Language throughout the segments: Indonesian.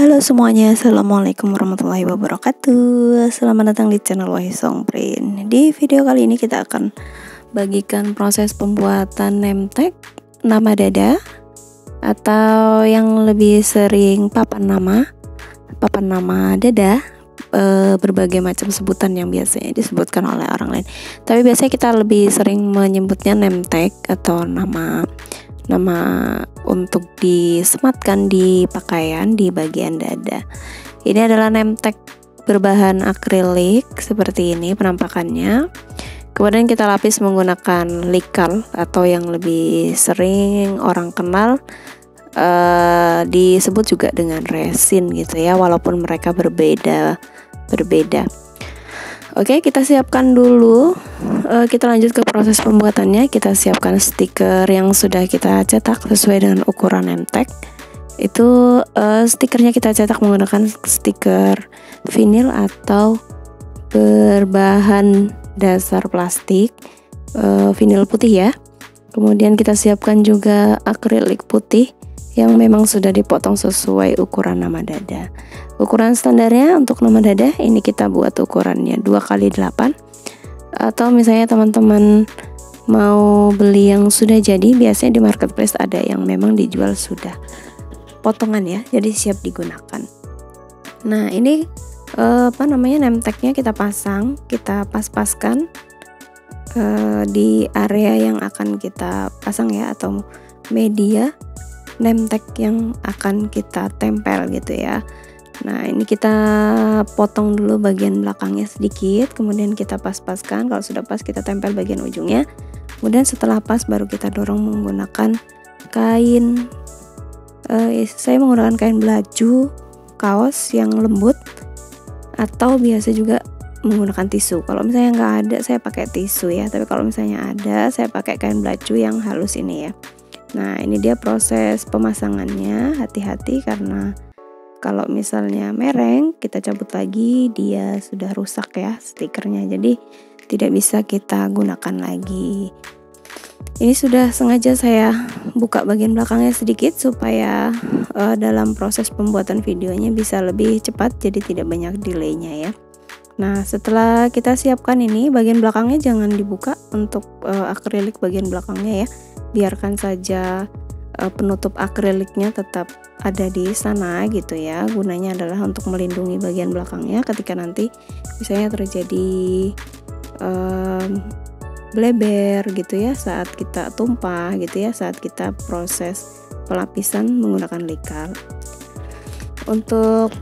Halo semuanya, assalamualaikum warahmatullahi wabarakatuh. Selamat datang di channel Wahyu Songprin. Di video kali ini kita akan bagikan proses pembuatan name tag nama dada atau yang lebih sering papan nama dada, berbagai macam sebutan yang biasanya disebutkan oleh orang lain. Tapi biasanya kita lebih sering menyebutnya name tag atau nama untuk disematkan di pakaian di bagian dada. Ini adalah name tag berbahan akrilik seperti ini penampakannya. Kemudian kita lapis menggunakan likal atau yang lebih sering orang kenal disebut juga dengan resin gitu ya, walaupun mereka berbeda. Oke, kita siapkan dulu. Kita lanjut ke proses pembuatannya. Kita siapkan stiker yang sudah kita cetak sesuai dengan ukuran name tag. Itu stikernya kita cetak menggunakan stiker vinil atau berbahan dasar plastik, vinil putih ya. Kemudian kita siapkan juga akrilik putih yang memang sudah dipotong sesuai ukuran nama dada. Ukuran standarnya untuk nama dada ini kita buat ukurannya 2x8, atau misalnya teman-teman mau beli yang sudah jadi, biasanya di marketplace ada yang memang dijual sudah potongan ya, jadi siap digunakan. Nah ini name tagnya kita pasang, kita pas-paskan di area yang akan kita pasang ya, atau media name tag yang akan kita tempel gitu ya. Nah ini kita potong dulu bagian belakangnya sedikit, kemudian kita pas-paskan. Kalau sudah pas kita tempel bagian ujungnya. Kemudian setelah pas baru kita dorong menggunakan kain, saya menggunakan kain belaju kaos yang lembut, atau biasa juga menggunakan tisu. Kalau misalnya nggak ada saya pakai tisu ya, tapi kalau misalnya ada saya pakai kain belaju yang halus ini ya. Nah ini dia proses pemasangannya. Hati-hati karena kalau misalnya mereng kita cabut lagi dia sudah rusak ya stikernya, jadi tidak bisa kita gunakan lagi. Ini sudah sengaja saya buka bagian belakangnya sedikit supaya dalam proses pembuatan videonya bisa lebih cepat, jadi tidak banyak delaynya ya. Nah setelah kita siapkan ini, bagian belakangnya jangan dibuka untuk akrilik bagian belakangnya ya, biarkan saja penutup akriliknya tetap ada di sana gitu ya. Gunanya adalah untuk melindungi bagian belakangnya ketika nanti misalnya terjadi bleber gitu ya, saat kita tumpah gitu ya, saat kita proses pelapisan menggunakan likal. Untuk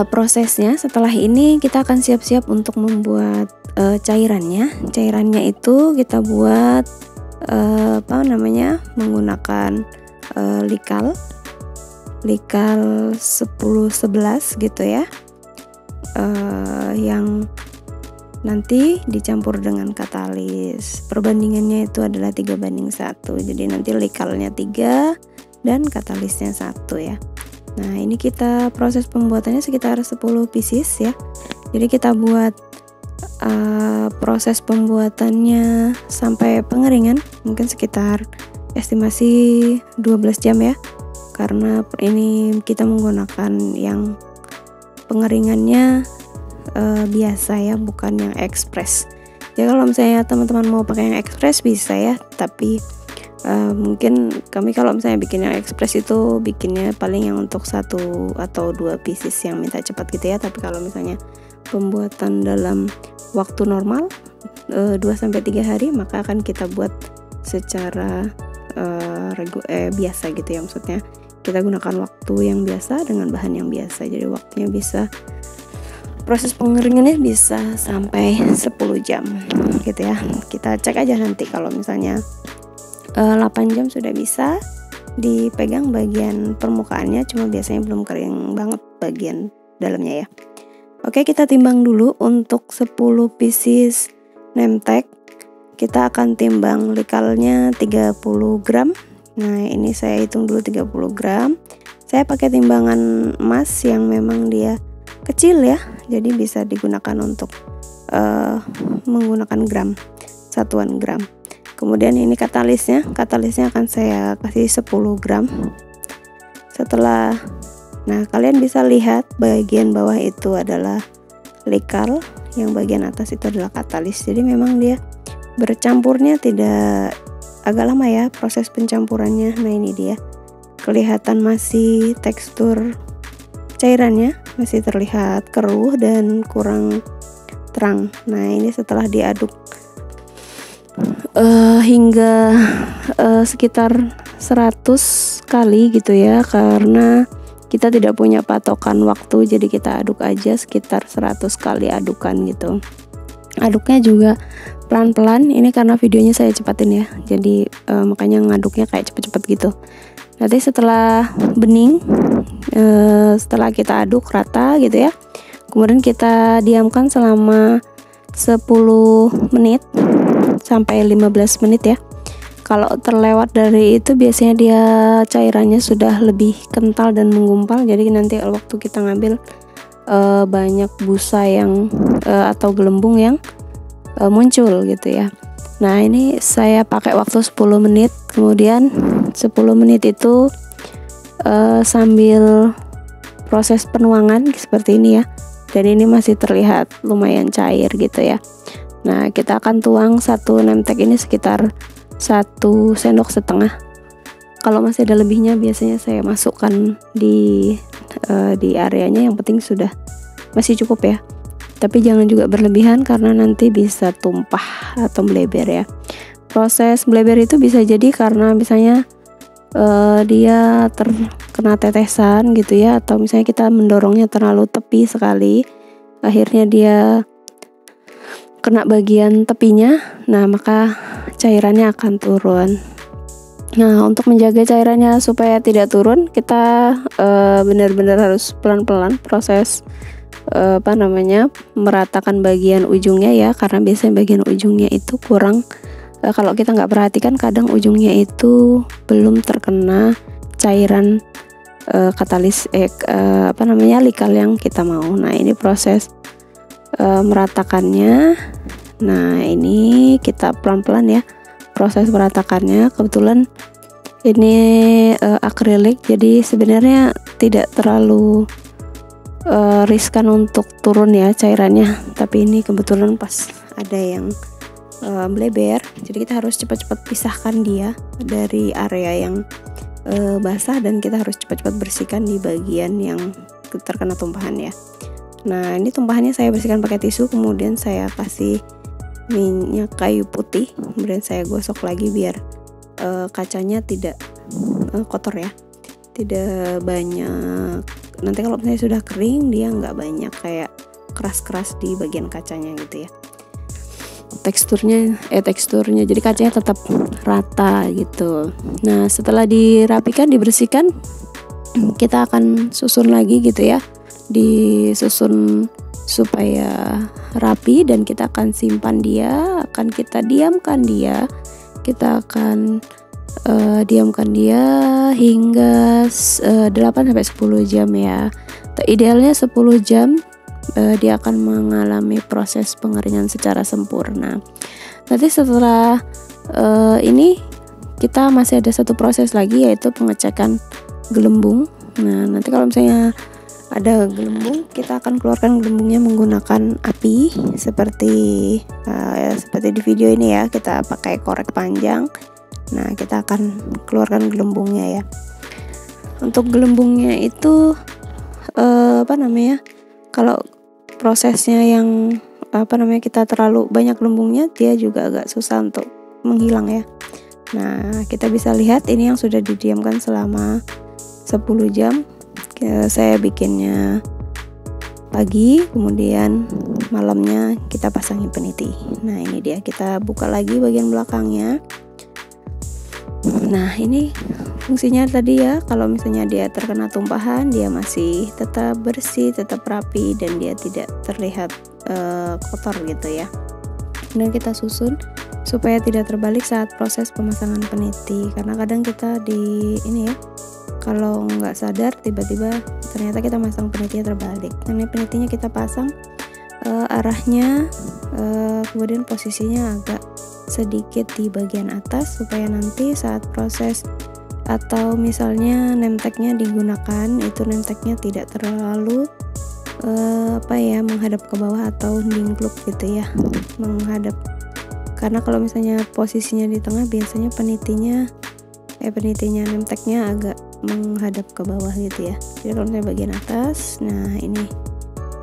prosesnya setelah ini kita akan siap-siap untuk membuat cairannya. Cairannya itu kita buat menggunakan likal 10-11 gitu ya, yang nanti dicampur dengan katalis. Perbandingannya itu adalah 3:1, jadi nanti likalnya 3 dan katalisnya 1 ya. Nah ini kita proses pembuatannya sekitar 10 pieces ya, jadi kita buat proses pembuatannya sampai pengeringan mungkin sekitar estimasi 12 jam ya, karena ini kita menggunakan yang pengeringannya biasa ya, bukan yang ekspres. Jadi kalau misalnya teman-teman mau pakai yang ekspres bisa ya, tapi mungkin kami kalau misalnya bikin yang ekspres itu bikinnya paling yang untuk 1 atau 2 pieces yang minta cepat gitu ya. Tapi kalau misalnya pembuatan dalam waktu normal 2-3 hari, maka akan kita buat secara biasa gitu ya, maksudnya kita gunakan waktu yang biasa dengan bahan yang biasa, jadi waktunya bisa, proses pengeringannya bisa sampai 10 jam gitu ya. Kita cek aja nanti kalau misalnya 8 jam sudah bisa dipegang bagian permukaannya, cuma biasanya belum kering banget bagian dalamnya ya. Oke, kita timbang dulu untuk 10 pieces name tag. Kita akan timbang likalnya 30 gram. Nah ini saya hitung dulu 30 gram. Saya pakai timbangan emas yang memang dia kecil ya, jadi bisa digunakan untuk menggunakan gram, satuan gram. Kemudian ini katalisnya akan saya kasih 10 gram. Setelah Nah, kalian bisa lihat bagian bawah itu adalah likal, yang bagian atas itu adalah katalis. Jadi memang dia bercampurnya tidak agak lama ya proses pencampurannya. Nah, ini dia. Kelihatan masih tekstur cairannya masih terlihat keruh dan kurang terang. Nah, ini setelah diaduk hingga sekitar 100 kali gitu ya, karena kita tidak punya patokan waktu, jadi kita aduk aja sekitar 100 kali adukan gitu. Aduknya juga pelan-pelan, ini karena videonya saya cepatin ya, jadi makanya ngaduknya kayak cepet-cepet gitu. Nanti setelah bening, setelah kita aduk rata gitu ya, kemudian kita diamkan selama 10 menit sampai 15 menit ya. Kalau terlewat dari itu biasanya dia cairannya sudah lebih kental dan menggumpal, jadi nanti waktu kita ngambil banyak busa yang atau gelembung yang muncul gitu ya. Nah, ini saya pakai waktu 10 menit, kemudian 10 menit itu sambil proses penuangan seperti ini ya, dan ini masih terlihat lumayan cair gitu ya. Nah, kita akan tuang satu nemtek ini sekitar 1,5 sendok. Kalau masih ada lebihnya biasanya saya masukkan di areanya, yang penting sudah masih cukup ya. Tapi jangan juga berlebihan karena nanti bisa tumpah atau meleber ya. Proses meleber itu bisa jadi karena misalnya dia terkena tetesan gitu ya, atau misalnya kita mendorongnya terlalu tepi sekali, akhirnya dia kena bagian tepinya, nah maka cairannya akan turun. Nah, untuk menjaga cairannya supaya tidak turun, kita benar-benar harus pelan-pelan proses meratakan bagian ujungnya ya, karena biasanya bagian ujungnya itu kurang, kalau kita nggak perhatikan kadang ujungnya itu belum terkena cairan katalis likal yang kita mau. Nah, ini proses meratakannya. Nah, ini kita pelan-pelan ya proses meratakannya. Kebetulan ini akrilik, jadi sebenarnya tidak terlalu riskan untuk turun ya cairannya, tapi ini kebetulan pas ada yang meleber, jadi kita harus cepat-cepat pisahkan dia dari area yang basah, dan kita harus cepat-cepat bersihkan di bagian yang terkena tumpahan ya. Nah, ini tumpahannya saya bersihkan pakai tisu, kemudian saya kasih minyak kayu putih, kemudian saya gosok lagi biar kacanya tidak kotor ya, tidak banyak. Nanti kalau misalnya sudah kering, dia nggak banyak kayak keras-keras di bagian kacanya gitu ya. Teksturnya jadi kacanya tetap rata gitu. Nah, setelah dirapikan, dibersihkan, kita akan susun lagi gitu ya, disusun supaya rapi, dan kita akan simpan dia, akan kita diamkan dia, kita akan diamkan dia hingga 8-10 jam ya. Idealnya 10 jam dia akan mengalami proses pengeringan secara sempurna. Nanti setelah ini kita masih ada satu proses lagi, yaitu pengecekan gelembung. Nah, nanti kalau misalnya ada gelembung, kita akan keluarkan gelembungnya menggunakan api seperti di video ini ya. Kita pakai korek panjang. Nah, kita akan keluarkan gelembungnya ya. Untuk gelembungnya itu kalau prosesnya yang kita terlalu banyak gelembungnya, dia juga agak susah untuk menghilang ya. Nah, kita bisa lihat ini yang sudah didiamkan selama 10 jam. Saya bikinnya pagi, kemudian malamnya kita pasangi peniti. Nah, ini dia, kita buka lagi bagian belakangnya. Nah, ini fungsinya tadi ya, kalau misalnya dia terkena tumpahan, dia masih tetap bersih, tetap rapi, dan dia tidak terlihat kotor gitu ya. Kemudian kita susun supaya tidak terbalik saat proses pemasangan peniti, karena kadang kita kalau nggak sadar tiba-tiba ternyata kita masang penitinya terbalik. Nah, ini penitinya kita pasang arahnya, kemudian posisinya agak sedikit di bagian atas, supaya nanti saat proses atau misalnya name tag-nya digunakan, itu name tag-nya tidak terlalu menghadap ke bawah atau dingkluk gitu ya, menghadap. Karena kalau misalnya posisinya di tengah, biasanya penitinya name tag-nya agak menghadap ke bawah gitu ya. Jadi kalau misalnya bagian atas, nah ini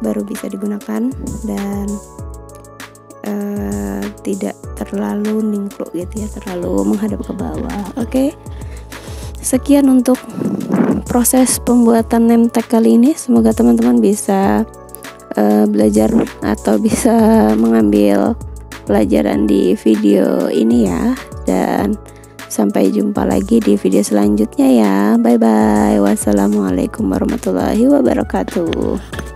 baru bisa digunakan dan tidak terlalu dingkluk gitu ya, terlalu menghadap ke bawah. Oke. Sekian untuk proses pembuatan name tag kali ini. Semoga teman-teman bisa belajar atau bisa mengambil pelajaran di video ini ya, dan sampai jumpa lagi di video selanjutnya ya. Bye bye. Wassalamualaikum warahmatullahi wabarakatuh.